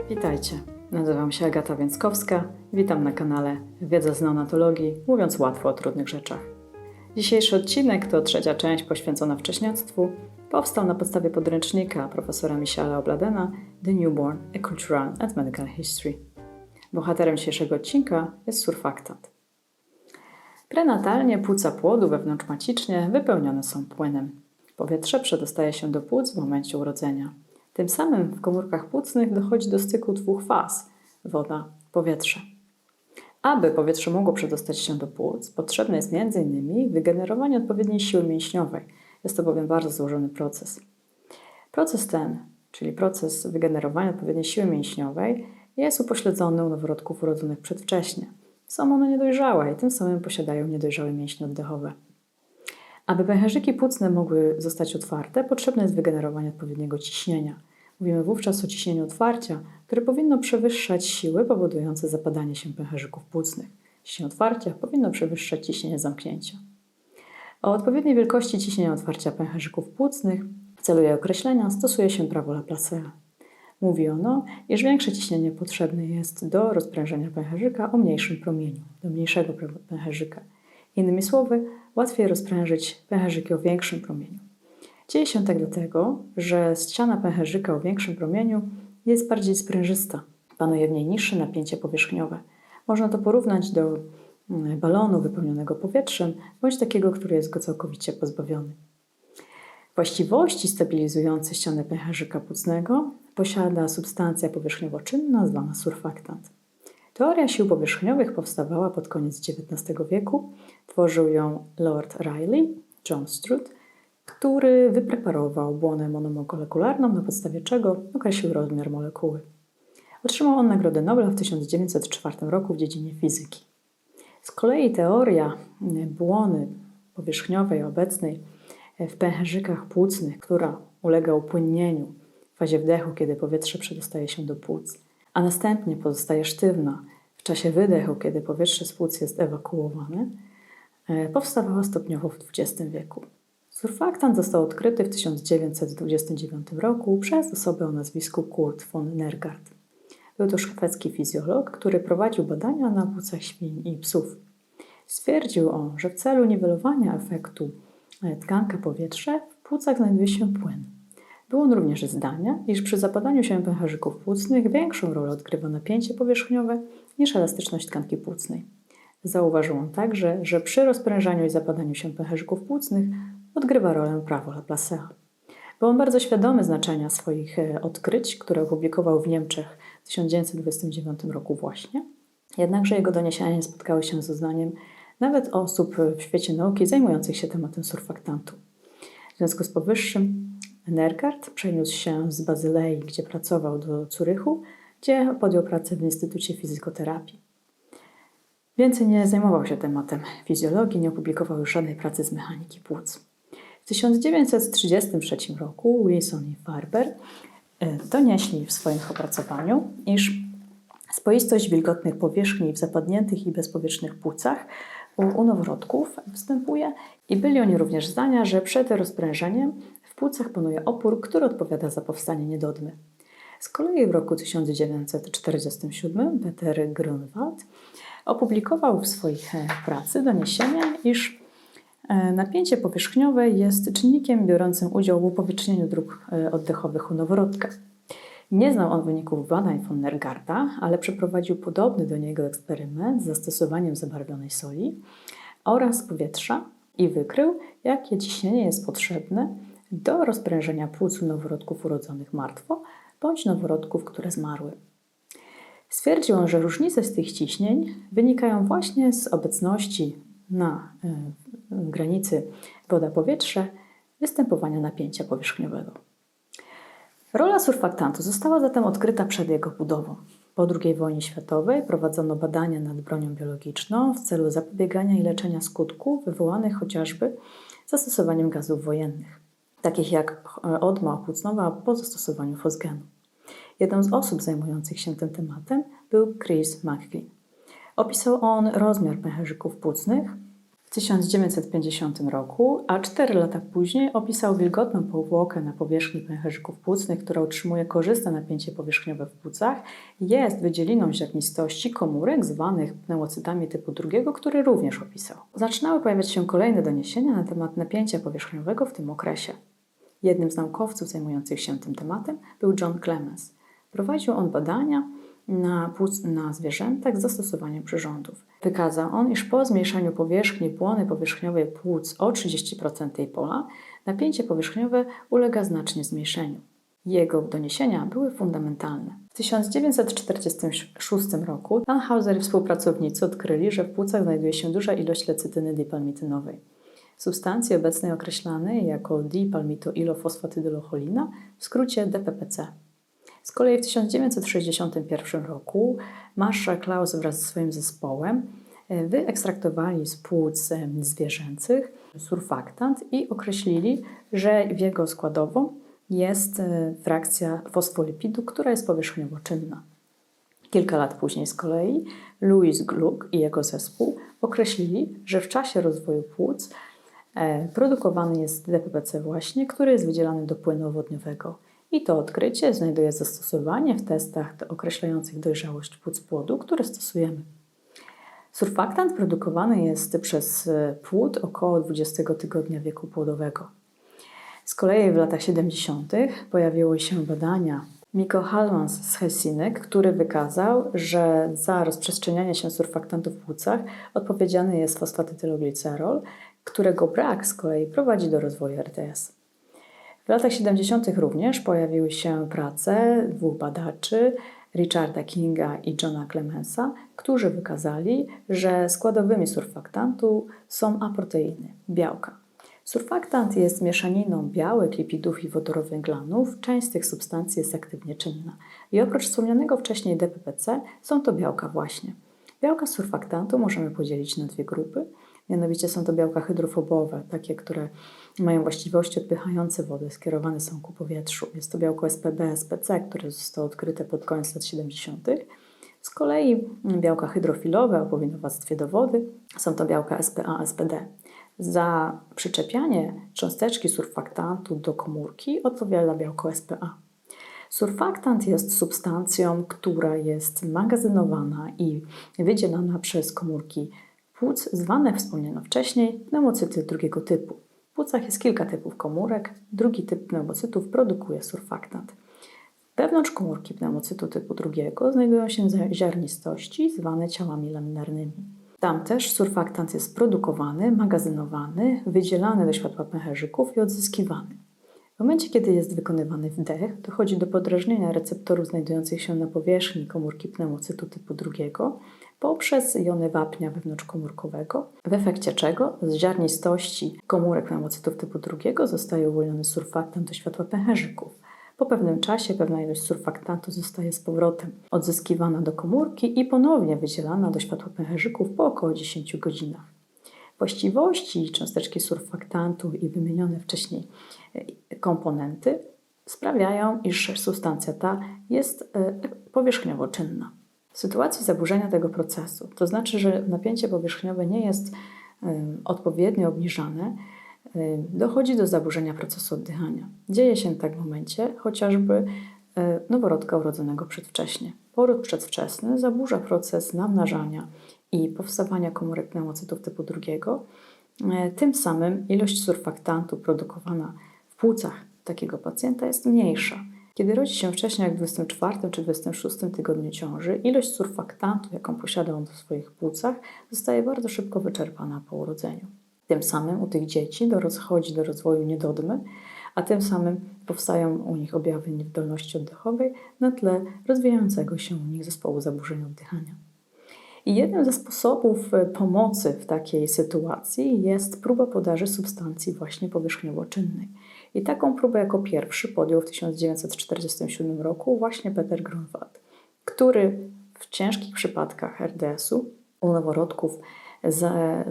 Witajcie, nazywam się Agata Więckowska, witam na kanale Wiedza z neonatologii, mówiąc łatwo o trudnych rzeczach. Dzisiejszy odcinek to trzecia część poświęcona wcześniactwu. Powstał na podstawie podręcznika profesora Michaela Obladena The Newborn, a Cultural and Medical History. Bohaterem dzisiejszego odcinka jest surfaktant. Prenatalnie płuca płodu wewnątrzmacicznie wypełnione są płynem. Powietrze przedostaje się do płuc w momencie urodzenia. Tym samym w komórkach płucnych dochodzi do styku dwóch faz – woda, powietrze. Aby powietrze mogło przedostać się do płuc, potrzebne jest m.in. wygenerowanie odpowiedniej siły mięśniowej. Jest to bowiem bardzo złożony proces. Proces ten, czyli proces wygenerowania odpowiedniej siły mięśniowej, jest upośledzony u noworodków urodzonych przedwcześnie. Są one niedojrzałe i tym samym posiadają niedojrzałe mięśnie oddechowe. Aby pęcherzyki płucne mogły zostać otwarte, potrzebne jest wygenerowanie odpowiedniego ciśnienia. Mówimy wówczas o ciśnieniu otwarcia, które powinno przewyższać siły powodujące zapadanie się pęcherzyków płucnych. Ciśnienie otwarcia powinno przewyższać ciśnienie zamknięcia. O odpowiedniej wielkości ciśnienia otwarcia pęcherzyków płucnych w celu jej określenia stosuje się prawo Laplacea. Mówi ono, iż większe ciśnienie potrzebne jest do rozprężenia pęcherzyka o mniejszym promieniu, do mniejszego pęcherzyka. Innymi słowy, łatwiej rozprężyć pęcherzyki o większym promieniu. Dzieje się tak dlatego, że ściana pęcherzyka o większym promieniu jest bardziej sprężysta. Panuje w niej niższe napięcie powierzchniowe. Można to porównać do balonu wypełnionego powietrzem, bądź takiego, który jest go całkowicie pozbawiony. Właściwości stabilizujące ścianę pęcherzyka płucnego posiada substancja powierzchniowo-czynna zwana surfaktant. Teoria sił powierzchniowych powstawała pod koniec XIX wieku. Tworzył ją Lord Rayleigh, John Strutt, który wypreparował błonę monomolekularną, na podstawie czego określił rozmiar molekuły. Otrzymał on Nagrodę Nobla w 1904 roku w dziedzinie fizyki. Z kolei teoria błony powierzchniowej obecnej w pęcherzykach płucnych, która ulega upłynnieniu w fazie wdechu, kiedy powietrze przedostaje się do płuc, a następnie pozostaje sztywna w czasie wydechu, kiedy powietrze z płuc jest ewakuowane, powstawała stopniowo w XX wieku. Surfaktant został odkryty w 1929 roku przez osobę o nazwisku Kurt von Nergard. Był to szwedzki fizjolog, który prowadził badania na płucach świń i psów. Stwierdził on, że w celu niwelowania efektu tkanka-powietrze w płucach znajduje się płyn. Był on również zdania, iż przy zapadaniu się pęcherzyków płucnych większą rolę odgrywa napięcie powierzchniowe niż elastyczność tkanki płucnej. Zauważył on także, że przy rozprężaniu i zapadaniu się pęcherzyków płucnych odgrywa rolę prawo Laplacea. Był on bardzo świadomy znaczenia swoich odkryć, które opublikował w Niemczech w 1929 roku właśnie. Jednakże jego doniesienia nie spotkały się z uznaniem nawet osób w świecie nauki zajmujących się tematem surfaktantu. W związku z powyższym Nergard przeniósł się z Bazylei, gdzie pracował, do Zurychu, gdzie podjął pracę w Instytucie Fizykoterapii. Więcej nie zajmował się tematem fizjologii, nie opublikował już żadnej pracy z mechaniki płuc. W 1933 roku Wilson i Farber donieśli w swoim opracowaniu, iż spoistość wilgotnych powierzchni w zapadniętych i bezpowietrznych płucach u noworodków występuje i byli oni również zdania, że przed rozprężeniem w płucach panuje opór, który odpowiada za powstanie niedodmy. Z kolei w roku 1947 Peter Grunwald opublikował w swoich pracy doniesienie, iż napięcie powierzchniowe jest czynnikiem biorącym udział w upowietrznieniu dróg oddechowych u noworodka. Nie znał on wyników badań von Nergarda, ale przeprowadził podobny do niego eksperyment z zastosowaniem zabarwionej soli oraz powietrza i wykrył, jakie ciśnienie jest potrzebne do rozprężenia płuc u noworodków urodzonych martwo bądź noworodków, które zmarły. Stwierdził on, że różnice z tych ciśnień wynikają właśnie z obecności na granicy woda-powietrze występowania napięcia powierzchniowego. Rola surfaktantu została zatem odkryta przed jego budową. Po II wojnie światowej prowadzono badania nad bronią biologiczną w celu zapobiegania i leczenia skutków wywołanych chociażby zastosowaniem gazów wojennych, takich jak odma opłucnowa po zastosowaniu fosgenu. Jedną z osób zajmujących się tym tematem był Chris McClellan. Opisał on rozmiar pęcherzyków płucnych w 1950 roku, a 4 lata później opisał wilgotną powłokę na powierzchni pęcherzyków płucnych, która utrzymuje korzystne napięcie powierzchniowe w płucach, jest wydzieliną ziarnistości komórek zwanych pneumocytami typu drugiego, który również opisał. Zaczynały pojawiać się kolejne doniesienia na temat napięcia powierzchniowego w tym okresie. Jednym z naukowców zajmujących się tym tematem był John Clemens. Prowadził on badania na zwierzętach z zastosowaniem przyrządów. Wykazał on, iż po zmniejszaniu powierzchni błony powierzchniowej płuc o 30% jej pola, napięcie powierzchniowe ulega znacznie zmniejszeniu. Jego doniesienia były fundamentalne. W 1946 roku Tannhauser i współpracownicy odkryli, że w płucach znajduje się duża ilość lecytyny dipalmitynowej, substancji obecnej określanej jako dipalmitoilofosfatydylocholina, w skrócie DPPC. Z kolei w 1961 roku Marshall Klaus wraz ze swoim zespołem wyekstraktowali z płuc zwierzęcych surfaktant i określili, że w jego składową jest frakcja fosfolipidu, która jest powierzchniowo czynna. Kilka lat później z kolei Louis Gluck i jego zespół określili, że w czasie rozwoju płuc produkowany jest DPPC właśnie, który jest wydzielany do płynu wodniowego. I to odkrycie znajduje zastosowanie w testach określających dojrzałość płuc płodu, które stosujemy. Surfaktant produkowany jest przez płód około 20 tygodnia wieku płodowego. Z kolei w latach 70. pojawiły się badania Mikko Hallmans z Helsinek, który wykazał, że za rozprzestrzenianie się surfaktantów w płucach odpowiedzialny jest fosfatytyloglicerol, którego brak z kolei prowadzi do rozwoju RTS. W latach 70. również pojawiły się prace dwóch badaczy, Richarda Kinga i Johna Clemensa, którzy wykazali, że składowymi surfaktantu są aproteiny, białka. Surfaktant jest mieszaniną białek, lipidów i wodorowęglanów. Część z tych substancji jest aktywnie czynna. I oprócz wspomnianego wcześniej DPPC są to białka właśnie. Białka surfaktantu możemy podzielić na dwie grupy. Mianowicie są to białka hydrofobowe, takie, które mają właściwości odpychające wodę, skierowane są ku powietrzu. Jest to białko SPB, SPC, które zostało odkryte pod koniec lat 70. Z kolei białka hydrofilowe o powinowactwie do wody są to białka SPA, SPD. Za przyczepianie cząsteczki surfaktantu do komórki odpowiada białko SPA. Surfaktant jest substancją, która jest magazynowana i wydzielana przez komórki płuc, zwane, wspomniano wcześniej, pneumocyty drugiego typu. W płucach jest kilka typów komórek, drugi typ pneumocytów produkuje surfaktant. Wewnątrz komórki pneumocytu typu drugiego znajdują się ziarnistości zwane ciałami laminarnymi. Tam też surfaktant jest produkowany, magazynowany, wydzielany do światła pęcherzyków i odzyskiwany. W momencie, kiedy jest wykonywany wdech, dochodzi do podrażnienia receptorów znajdujących się na powierzchni komórki pneumocytu typu drugiego poprzez jony wapnia wewnątrzkomórkowego, w efekcie czego z ziarnistości komórek pneumocytów typu drugiego zostaje uwolniony surfaktant do światła pęcherzyków. Po pewnym czasie pewna ilość surfaktantu zostaje z powrotem odzyskiwana do komórki i ponownie wydzielana do światła pęcherzyków po około 10 godzinach. Właściwości cząsteczki surfaktantu i wymienione wcześniej komponenty sprawiają, iż substancja ta jest powierzchniowo czynna. W sytuacji zaburzenia tego procesu, to znaczy, że napięcie powierzchniowe nie jest odpowiednio obniżane, dochodzi do zaburzenia procesu oddychania. Dzieje się tak w momencie chociażby noworodka urodzonego przedwcześnie. Poród przedwczesny zaburza proces namnażania i powstawania komórek pneumocytów typu drugiego. Tym samym ilość surfaktantu produkowana w płucach takiego pacjenta jest mniejsza. Kiedy rodzi się wcześniej, jak w 24 czy 26 tygodniu ciąży, ilość surfaktantu, jaką posiada on w swoich płucach, zostaje bardzo szybko wyczerpana po urodzeniu. Tym samym u tych dzieci dochodzi do rozwoju niedodmy, a tym samym powstają u nich objawy niewydolności oddechowej na tle rozwijającego się u nich zespołu zaburzeń oddychania. I jednym ze sposobów pomocy w takiej sytuacji jest próba podaży substancji właśnie powierzchniowo czynnej. I taką próbę jako pierwszy podjął w 1947 roku właśnie Peter Grunwald, który w ciężkich przypadkach RDS-u u noworodków z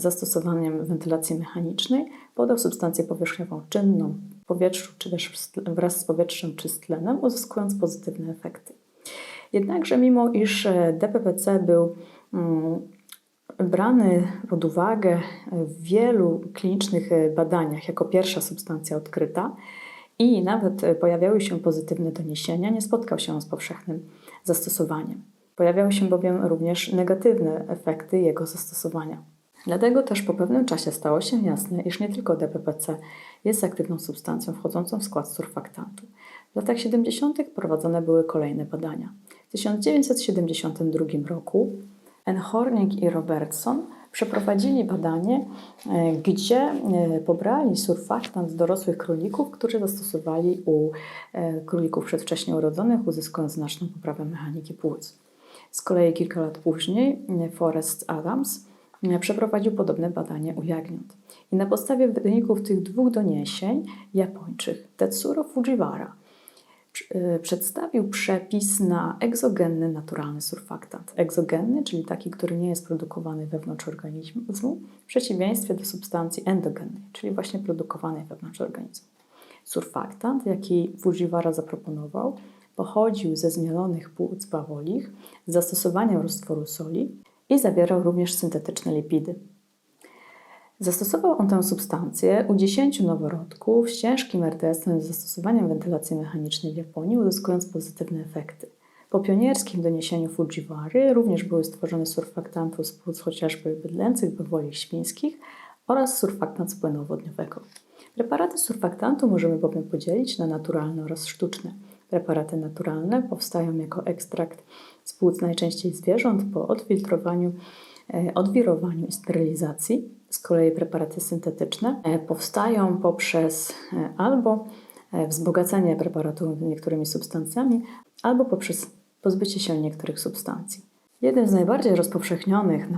zastosowaniem wentylacji mechanicznej podał substancję powierzchniową czynną w powietrzu, czy też wraz z powietrzem czy z tlenem, uzyskując pozytywne efekty. Jednakże mimo iż DPPC był brany pod uwagę w wielu klinicznych badaniach jako pierwsza substancja odkryta i nawet pojawiały się pozytywne doniesienia, nie spotkał się on z powszechnym zastosowaniem. Pojawiały się bowiem również negatywne efekty jego zastosowania. Dlatego też po pewnym czasie stało się jasne, iż nie tylko DPPC jest aktywną substancją wchodzącą w skład surfaktantu. W latach 70. prowadzone były kolejne badania. W 1972 roku Hornig i Robertson przeprowadzili badanie, gdzie pobrali surfaktant z dorosłych królików, którzy zastosowali u królików przedwcześnie urodzonych, uzyskując znaczną poprawę mechaniki płuc. Z kolei kilka lat później Forrest Adams przeprowadził podobne badanie u jagniąt. I na podstawie wyników tych dwóch doniesień Japończyk Tetsuro Fujiwara przedstawił przepis na egzogenny, naturalny surfaktant. Egzogenny, czyli taki, który nie jest produkowany wewnątrz organizmu, w przeciwieństwie do substancji endogennej, czyli właśnie produkowanej wewnątrz organizmu. Surfaktant, jaki Fujiwara zaproponował, pochodził ze zmielonych płuc bawolich z zastosowaniem roztworu soli i zawierał również syntetyczne lipidy. Zastosował on tę substancję u 10 noworodków z ciężkim RTS-em z zastosowaniem wentylacji mechanicznej w Japonii, uzyskując pozytywne efekty. Po pionierskim doniesieniu Fujiwary również były stworzone surfaktanty z płuc chociażby bydlęcych, bawolich świńskich oraz surfaktant z płynu wodniowego. Preparaty surfaktantu możemy bowiem podzielić na naturalne oraz sztuczne. Preparaty naturalne powstają jako ekstrakt z płuc najczęściej zwierząt po odfiltrowaniu, odwirowaniu i sterylizacji. Z kolei preparaty syntetyczne powstają poprzez albo wzbogacenie preparatu niektórymi substancjami, albo poprzez pozbycie się niektórych substancji. Jednym z najbardziej rozpowszechnionych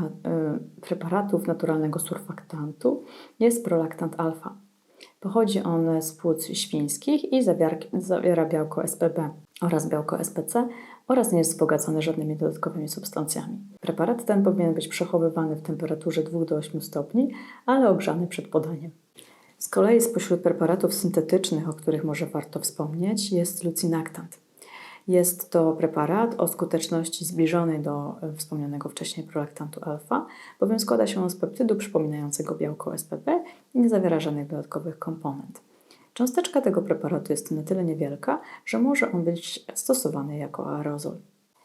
preparatów naturalnego surfaktantu jest prolaktant alfa. Pochodzi on z płuc świńskich i zawiera białko SPB oraz białko SPC oraz nie jest wzbogacony żadnymi dodatkowymi substancjami. Preparat ten powinien być przechowywany w temperaturze 2 do 8 stopni, ale ogrzany przed podaniem. Z kolei spośród preparatów syntetycznych, o których może warto wspomnieć, jest lucinactant. Jest to preparat o skuteczności zbliżonej do wspomnianego wcześniej prolaktantu alfa, bowiem składa się on z peptydu przypominającego białko SPB i nie zawiera żadnych dodatkowych komponent. Cząsteczka tego preparatu jest na tyle niewielka, że może on być stosowany jako aerozol.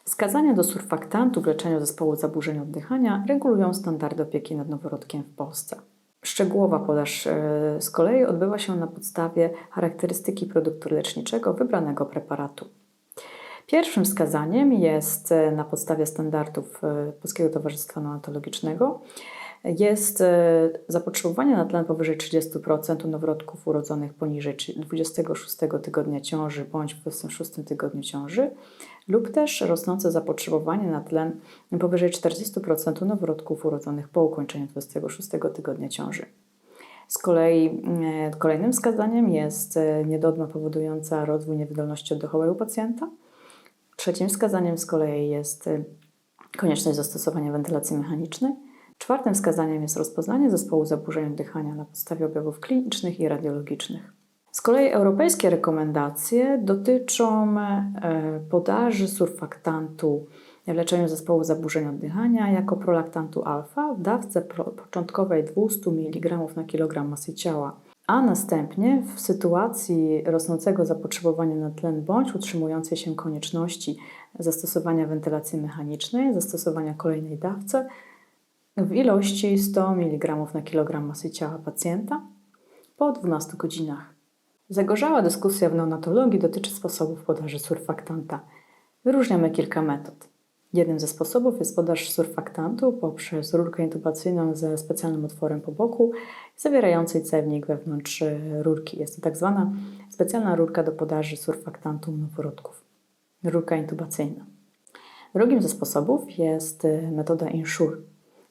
Wskazania do surfaktantu w leczeniu zespołu zaburzeń oddychania regulują standardy opieki nad noworodkiem w Polsce. Szczegółowa podaż z kolei odbywa się na podstawie charakterystyki produktu leczniczego wybranego preparatu. Pierwszym wskazaniem jest na podstawie standardów Polskiego Towarzystwa Neonatologicznego jest zapotrzebowanie na tlen powyżej 30% noworodków urodzonych poniżej 26 tygodnia ciąży bądź w 26 tygodniu ciąży lub też rosnące zapotrzebowanie na tlen powyżej 40% noworodków urodzonych po ukończeniu 26 tygodnia ciąży. Z kolei kolejnym wskazaniem jest niedodma powodująca rozwój niewydolności oddechowej u pacjenta. Trzecim wskazaniem z kolei jest konieczność zastosowania wentylacji mechanicznej. Czwartym wskazaniem jest rozpoznanie zespołu zaburzeń oddychania na podstawie objawów klinicznych i radiologicznych. Z kolei europejskie rekomendacje dotyczą podaży surfaktantu w leczeniu zespołu zaburzeń oddychania jako prolaktantu alfa w dawce początkowej 200 mg na kilogram masy ciała, a następnie w sytuacji rosnącego zapotrzebowania na tlen bądź utrzymującej się konieczności zastosowania wentylacji mechanicznej, zastosowania kolejnej dawce w ilości 100 mg na kilogram masy ciała pacjenta po 12 godzinach. Zagorzała dyskusja w neonatologii dotyczy sposobów podaży surfaktanta. Wyróżniamy kilka metod. Jednym ze sposobów jest podaż surfaktantu poprzez rurkę intubacyjną ze specjalnym otworem po boku zawierającej cewnik wewnątrz rurki. Jest to tak zwana specjalna rurka do podaży surfaktantu u noworodków. Rurka intubacyjna. Drugim ze sposobów jest metoda INSURE.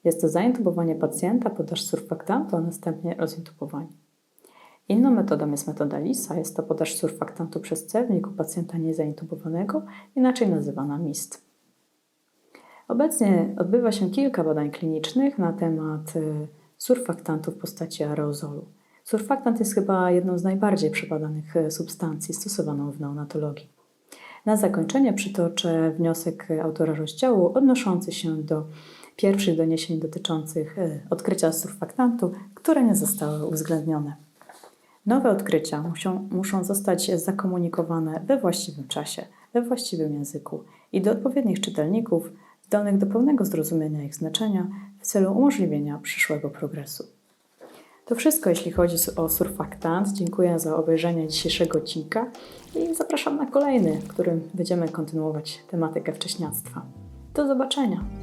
Jest to zaintubowanie pacjenta, podaż surfaktantu, a następnie rozintubowanie. Inną metodą jest metoda LISA. Jest to podaż surfaktantu przez cewnik u pacjenta niezaintubowanego, inaczej nazywana MIST. Obecnie odbywa się kilka badań klinicznych na temat surfaktantu w postaci aerozolu. Surfaktant jest chyba jedną z najbardziej przebadanych substancji stosowaną w neonatologii. Na zakończenie przytoczę wniosek autora rozdziału odnoszący się do pierwszych doniesień dotyczących odkrycia surfaktantu, które nie zostały uwzględnione. Nowe odkrycia muszą zostać zakomunikowane we właściwym czasie, we właściwym języku i do odpowiednich czytelników, zdolnych do pełnego zrozumienia ich znaczenia w celu umożliwienia przyszłego progresu. To wszystko, jeśli chodzi o surfaktant. Dziękuję za obejrzenie dzisiejszego odcinka i zapraszam na kolejny, w którym będziemy kontynuować tematykę wcześniactwa. Do zobaczenia!